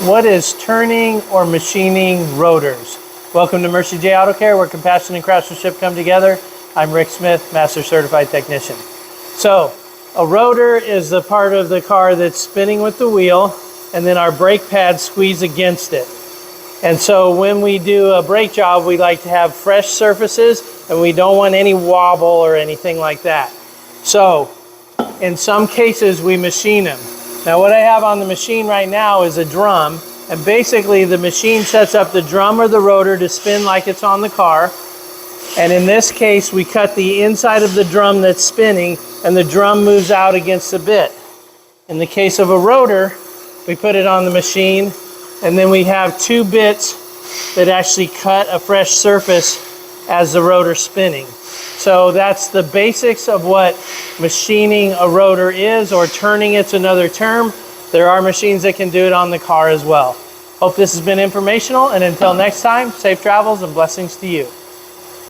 What is turning or machining rotors? Welcome to Mercie J Auto Care, where compassion and craftsmanship come together. I'm Rick Smith, Master Certified Technician. So, a rotor is the part of the car that's spinning with the wheel, and then our brake pads squeeze against it. And so when we do a brake job, we like to have fresh surfaces, and we don't want any wobble or anything like that. So, in some cases, we machine them. Now what I have on the machine right now is a drum, and basically the machine sets up the drum or the rotor to spin like it's on the car. And in this case, we cut the inside of the drum that's spinning, and the drum moves out against the bit. In the case of a rotor, we put it on the machine, and then we have two bits that actually cut a fresh surface as the rotor's spinning. So that's the basics of what machining a rotor is, or turning it's another term. There are machines that can do it on the car as well. Hope this has been informational, and until next time, safe travels and blessings to you.